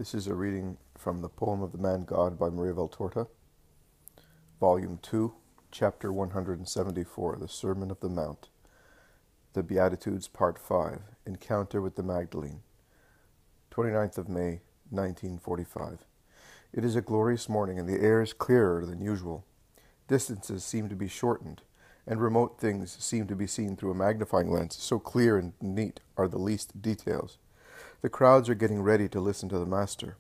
This is a reading from the Poem of the Man God by Maria Valtorta, Volume 2, Chapter 174, The Sermon of the Mount, The Beatitudes, Part 5, Encounter with the Magdalene, 29th of May, 1945. It is a glorious morning, and the air is clearer than usual. Distances seem to be shortened, and remote things seem to be seen through a magnifying lens, so clear and neat are the least details. The crowds are getting ready to listen to the Master.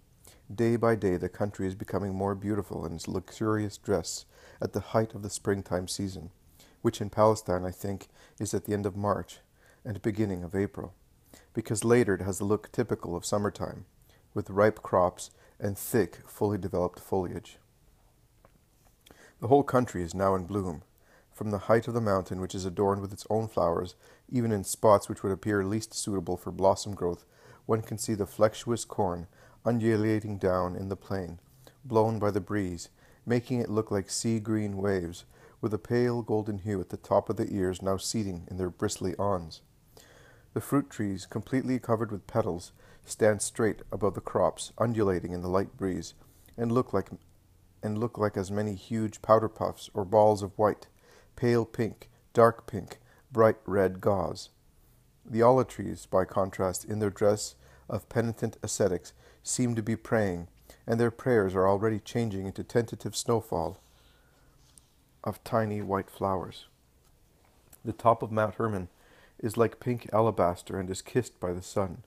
Day by day the country is becoming more beautiful in its luxurious dress at the height of the springtime season, which in Palestine, I think, is at the end of March and beginning of April, because later it has a look typical of summertime, with ripe crops and thick, fully developed foliage. The whole country is now in bloom. From the height of the mountain, which is adorned with its own flowers, even in spots which would appear least suitable for blossom growth, one can see the flexuous corn undulating down in the plain, blown by the breeze, making it look like sea-green waves, with a pale golden hue at the top of the ears now seeding in their bristly awns. The fruit trees, completely covered with petals, stand straight above the crops, undulating in the light breeze, and look like as many huge powder puffs or balls of white, pale pink, dark pink, bright red gauze. The olive trees, by contrast, in their dress of penitent ascetics, seem to be praying, and their prayers are already changing into tentative snowfall of tiny white flowers. The top of Mount Hermon is like pink alabaster and is kissed by the sun.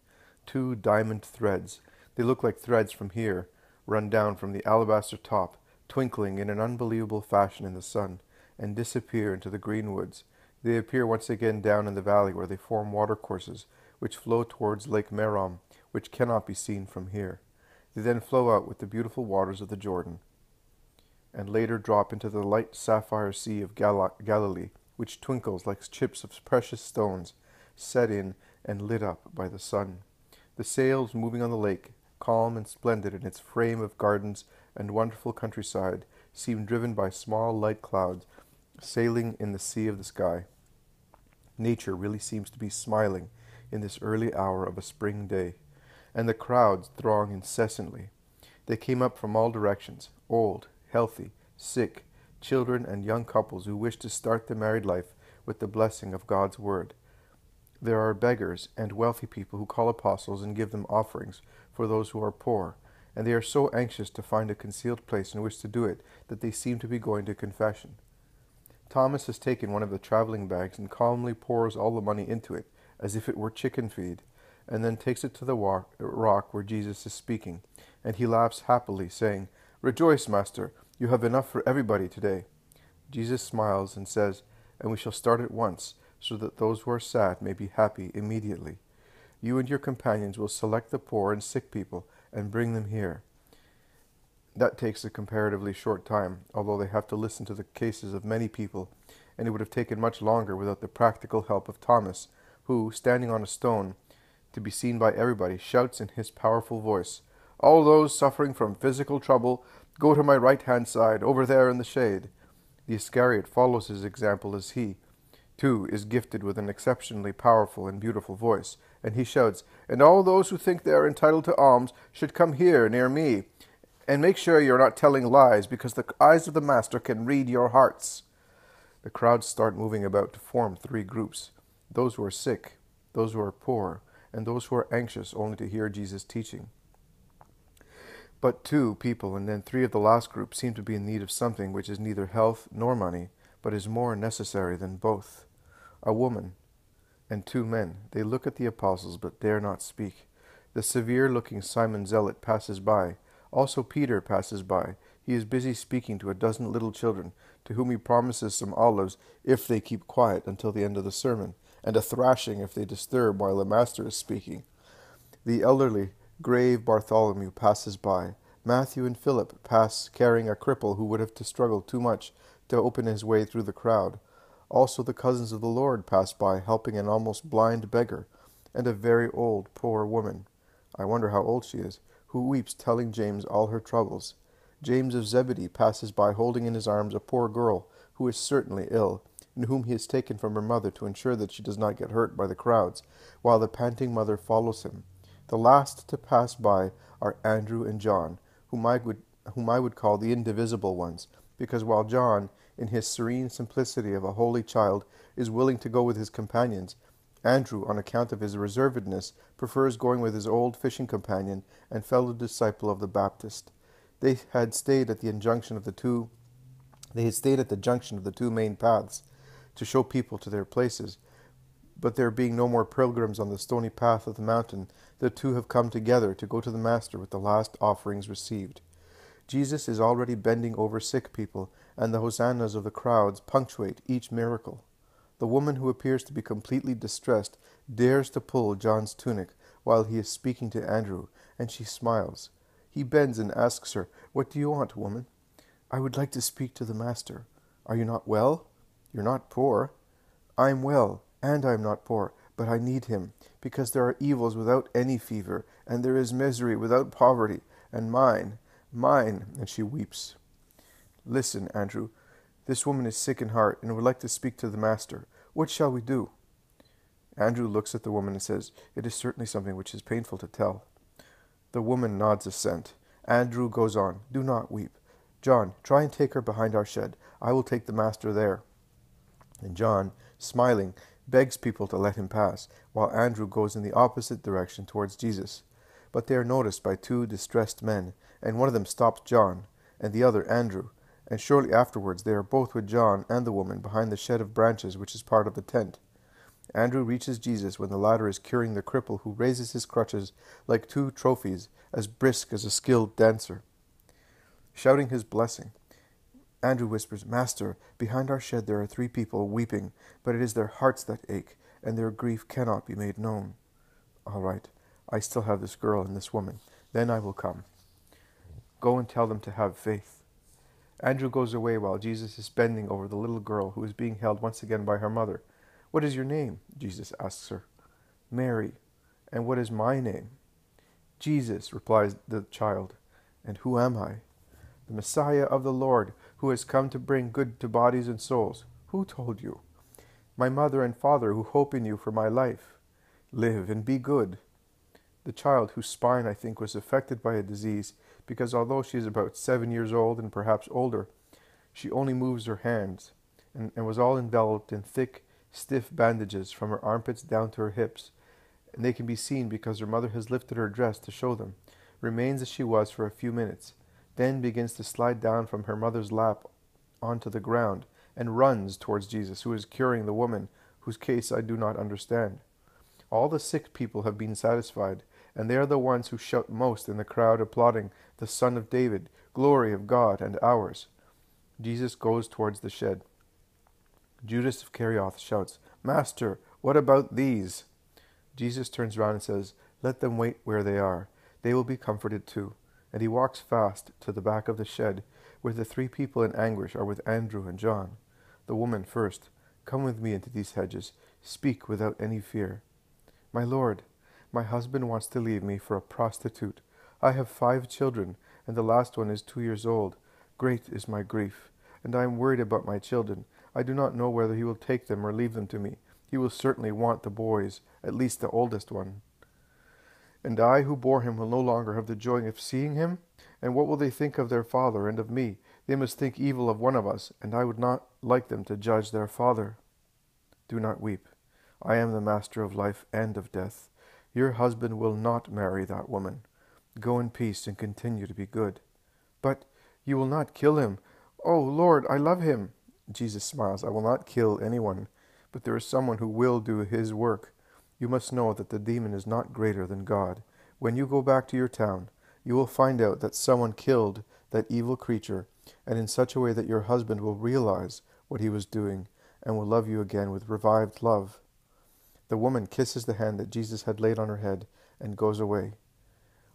Two diamond threads, they look like threads from here, run down from the alabaster top, twinkling in an unbelievable fashion in the sun, and disappear into the green woods. They appear once again down in the valley where they form watercourses, which flow towards Lake Merom, which cannot be seen from here. They then flow out with the beautiful waters of the Jordan, and later drop into the light sapphire sea of Galilee, which twinkles like chips of precious stones, set in and lit up by the sun. The sails moving on the lake, calm and splendid in its frame of gardens and wonderful countryside, seem driven by small light clouds, sailing in the sea of the sky. Nature really seems to be smiling in this early hour of a spring day, and the crowds throng incessantly. They came up from all directions, old, healthy, sick, children and young couples who wish to start the married life with the blessing of God's word. There are beggars and wealthy people who call apostles and give them offerings for those who are poor, and they are so anxious to find a concealed place in which to do it that they seem to be going to confession. Thomas has taken one of the traveling bags and calmly pours all the money into it, as if it were chicken feed, and then takes it to the rock where Jesus is speaking, and he laughs happily, saying, "Rejoice, Master, you have enough for everybody today." Jesus smiles and says, "And we shall start at once, so that those who are sad may be happy immediately. You and your companions will select the poor and sick people and bring them here." That takes a comparatively short time, although they have to listen to the cases of many people, and it would have taken much longer without the practical help of Thomas, who, standing on a stone, to be seen by everybody, shouts in his powerful voice, "All those suffering from physical trouble, go to my right-hand side, over there in the shade." The Iscariot follows his example as he, too, is gifted with an exceptionally powerful and beautiful voice, and he shouts, "And all those who think they are entitled to alms should come here near me. And make sure you're not telling lies, because the eyes of the Master can read your hearts." The crowds start moving about to form three groups: those who are sick, those who are poor, and those who are anxious only to hear Jesus' teaching. But two people, and then three of the last group, seem to be in need of something which is neither health nor money, but is more necessary than both. A woman and two men. They look at the apostles, but dare not speak. The severe-looking Simon Zealot passes by. Also Peter passes by. He is busy speaking to a dozen little children, to whom he promises some olives if they keep quiet until the end of the sermon, and a thrashing if they disturb while the Master is speaking. The elderly, grave Bartholomew passes by. Matthew and Philip pass carrying a cripple who would have to struggle too much to open his way through the crowd. Also the cousins of the Lord pass by, helping an almost blind beggar, and a very old, poor woman, I wonder how old she is, who weeps, telling James all her troubles. James of Zebedee passes by, holding in his arms a poor girl who is certainly ill, and whom he has taken from her mother to ensure that she does not get hurt by the crowds, while the panting mother follows him. The last to pass by are Andrew and John, whom I would call the indivisible ones, because while John, in his serene simplicity of a holy child, is willing to go with his companions, Andrew, on account of his reservedness, prefers going with his old fishing companion and fellow disciple of the Baptist. They had stayed at the junction of the two main paths to show people to their places, but there being no more pilgrims on the stony path of the mountain, the two have come together to go to the Master with the last offerings received. Jesus is already bending over sick people, and the hosannas of the crowds punctuate each miracle. The woman, who appears to be completely distressed, dares to pull John's tunic while he is speaking to Andrew, and she smiles. He bends and asks her, "What do you want, woman?" "I would like to speak to the Master." "Are you not well?" "You're not poor." "I'm well, and I'm not poor, but I need him, because there are evils without any fever, and there is misery without poverty, and mine, and she weeps. "Listen, Andrew, this woman is sick in heart, and would like to speak to the Master. What shall we do?" Andrew looks at the woman and says, "It is certainly something which is painful to tell." The woman nods assent. Andrew goes on, "Do not weep. John, try and take her behind our shed. I will take the Master there." And John, smiling, begs people to let him pass, while Andrew goes in the opposite direction towards Jesus. But they are noticed by two distressed men, and one of them stops John, and the other Andrew, and shortly afterwards they are both with John and the woman behind the shed of branches which is part of the tent. Andrew reaches Jesus when the latter is curing the cripple, who raises his crutches like two trophies, as brisk as a skilled dancer. Shouting his blessing, Andrew whispers, "Master, behind our shed there are 3 people weeping, but it is their hearts that ache, and their grief cannot be made known." "All right, I still have this girl and this woman. Then I will come. Go and tell them to have faith." Andrew goes away while Jesus is bending over the little girl, who is being held once again by her mother. "What is your name?" Jesus asks her. "Mary." "And what is my name?" "Jesus," replies the child. "And who am I?" "The Messiah of the Lord, who has come to bring good to bodies and souls." "Who told you?" "My mother and father, who hope in you for my life." "Live and be good." The child, whose spine, I think, was affected by a disease, because although she is about 7 years old and perhaps older, she only moves her hands, and was all enveloped in thick, stiff bandages from her armpits down to her hips, and they can be seen because her mother has lifted her dress to show them, remains as she was for a few minutes, then begins to slide down from her mother's lap onto the ground, and runs towards Jesus, who is curing the woman, whose case I do not understand. All the sick people have been satisfied, and they are the ones who shout most in the crowd, applauding, "The Son of David, glory of God and ours." Jesus goes towards the shed. Judas of Kerioth shouts, "Master, what about these?" Jesus turns round and says, "Let them wait where they are. They will be comforted too." And he walks fast to the back of the shed, where the 3 people in anguish are with Andrew and John. The woman first, "Come with me into these hedges. Speak without any fear." "My Lord, my husband wants to leave me for a prostitute. I have 5 children, and the last one is 2 years old. Great is my grief, and I am worried about my children. I do not know whether he will take them or leave them to me. He will certainly want the boys, at least the oldest one. And I, who bore him, will no longer have the joy of seeing him? And what will they think of their father and of me? They must think evil of one of us, and I would not like them to judge their father." "Do not weep. I am the Master of life and of death. Your husband will not marry that woman. Go in peace and continue to be good." "But you will not kill him." "Oh, Lord, I love him." Jesus smiles. "I will not kill anyone, but there is someone who will do his work. You must know that the demon is not greater than God. When you go back to your town, you will find out that someone killed that evil creature, and in such a way that your husband will realize what he was doing and will love you again with revived love." The woman kisses the hand that Jesus had laid on her head and goes away.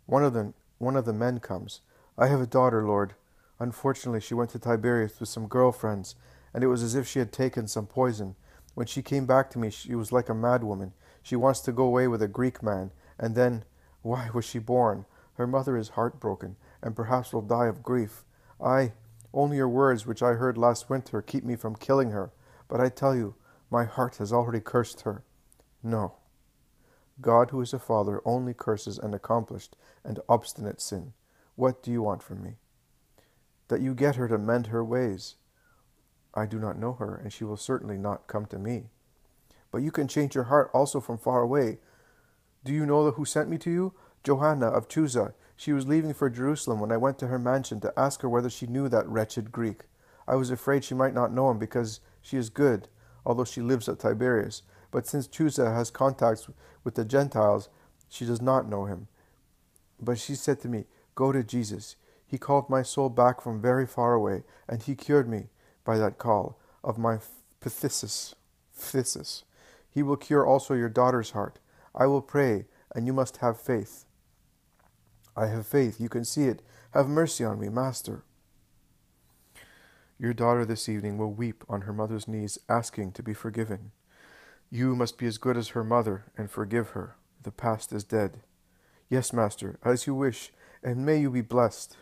One of the men comes. "I have a daughter, Lord. Unfortunately, she went to Tiberias with some girlfriends, and it was as if she had taken some poison. When she came back to me, she was like a madwoman. She wants to go away with a Greek man, and then, why was she born? Her mother is heartbroken, and perhaps will die of grief. Only your words, which I heard last winter, keep me from killing her. But I tell you, my heart has already cursed her." "No." God, who is a father, only curses an accomplished and obstinate sin. What do you want from me? That you get her to mend her ways. I do not know her, and she will certainly not come to me. But you can change her heart also from far away. Do you know who sent me to you? Johanna of Chuza. She was leaving for Jerusalem when I went to her mansion to ask her whether she knew that wretched Greek. I was afraid she might not know him because she is good, although she lives at Tiberias. But since Chuza has contacts with the Gentiles, she does not know him. But she said to me, go to Jesus. He called my soul back from very far away, and he cured me by that call of my phthisis. He will cure also your daughter's heart. I will pray, and you must have faith. I have faith. You can see it. Have mercy on me, Master. Your daughter this evening will weep on her mother's knees, asking to be forgiven. You must be as good as her mother and forgive her. The past is dead. Yes, Master, as you wish, and may you be blessed.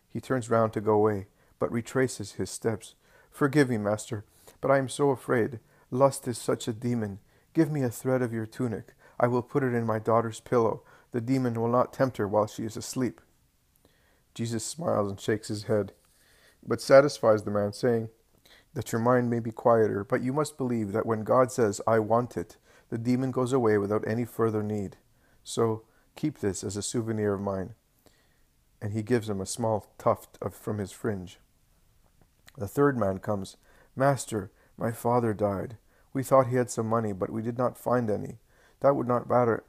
He turns round to go away, but retraces his steps. Forgive me, Master, but I am so afraid. Lust is such a demon. Give me a thread of your tunic. I will put it in my daughter's pillow. The demon will not tempt her while she is asleep. Jesus smiles and shakes his head, but satisfies the man, saying, that your mind may be quieter, but you must believe that when God says, I want it, the demon goes away without any further need. So keep this as a souvenir of mine. And he gives him a small tuft from his fringe. The third man comes. Master, my father died. We thought he had some money, but we did not find any. That would not matter,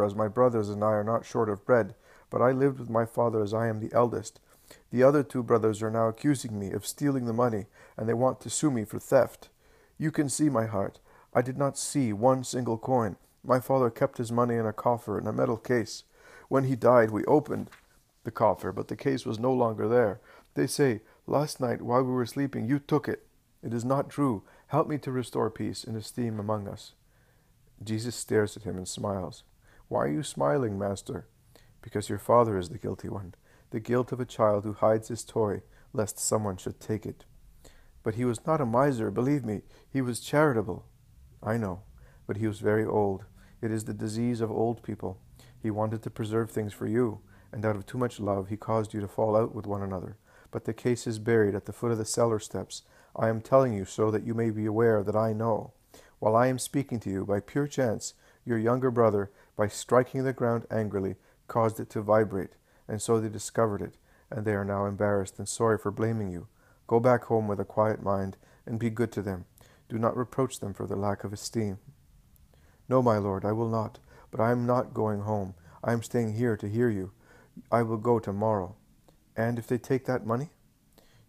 as my brothers and I are not short of bread. But I lived with my father as I am the eldest. The other two brothers are now accusing me of stealing the money, and they want to sue me for theft. You can see my heart. I did not see one single coin. My father kept his money in a coffer in a metal case. When he died, we opened the coffer, but the case was no longer there. They say, last night while we were sleeping, you took it. It is not true. Help me to restore peace and esteem among us. Jesus stares at him and smiles. Why are you smiling, Master? Because your father is the guilty one. The guilt of a child who hides his toy, lest someone should take it. But he was not a miser, believe me. He was charitable. I know, but he was very old. It is the disease of old people. He wanted to preserve things for you, and out of too much love he caused you to fall out with one another. But the case is buried at the foot of the cellar steps. I am telling you so that you may be aware that I know. While I am speaking to you, by pure chance, your younger brother, by striking the ground angrily, caused it to vibrate. And so they discovered it, and they are now embarrassed and sorry for blaming you. Go back home with a quiet mind, and be good to them. Do not reproach them for their lack of esteem. No, my lord, I will not, but I am not going home. I am staying here to hear you. I will go tomorrow. And if they take that money?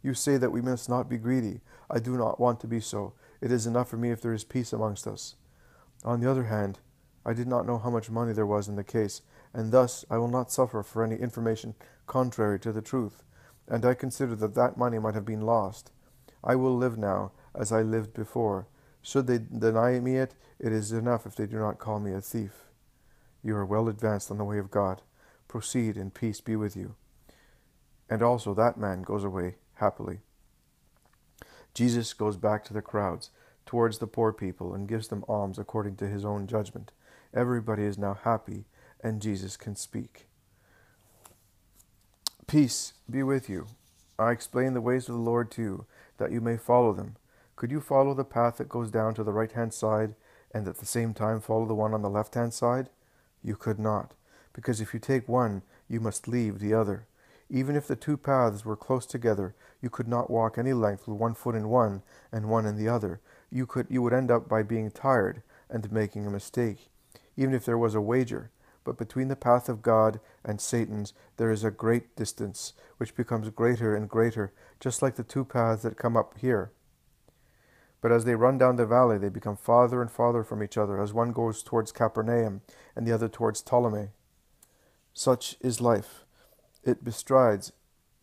You say that we must not be greedy. I do not want to be so. It is enough for me if there is peace amongst us. On the other hand, I did not know how much money there was in the case, and thus I will not suffer for any information contrary to the truth, and I consider that that money might have been lost. I will live now as I lived before. Should they deny me it, it is enough if they do not call me a thief. You are well advanced on the way of God. Proceed, and peace be with you. And also that man goes away happily. Jesus goes back to the crowds, towards the poor people, and gives them alms according to his own judgment. Everybody is now happy, and Jesus can speak. Peace be with you. I explain the ways of the Lord to you, that you may follow them. Could you follow the path that goes down to the right-hand side, and at the same time follow the one on the left-hand side? You could not, because if you take one, you must leave the other. Even if the two paths were close together, you could not walk any length with one foot in one and one in the other. You would end up by being tired and making a mistake, even if there was a wager. But between the path of God and Satan's there is a great distance, which becomes greater and greater, just like the two paths that come up here. But as they run down the valley, they become farther and farther from each other, as one goes towards Capernaum and the other towards Ptolemy. Such is life. It bestrides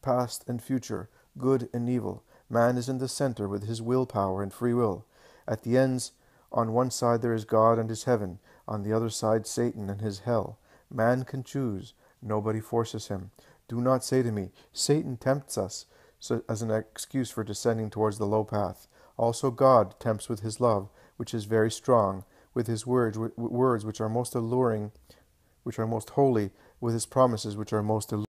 past and future, good and evil. Man is in the center with his willpower and free will. At the ends, on one side there is God and his heaven, on the other side Satan and his hell. Man can choose. Nobody forces him. Do not say to me, Satan tempts us, as an excuse for descending towards the low path. Also God tempts with his love, which is very strong, with his words which are most alluring, which are most holy, with his promises which are most alluring.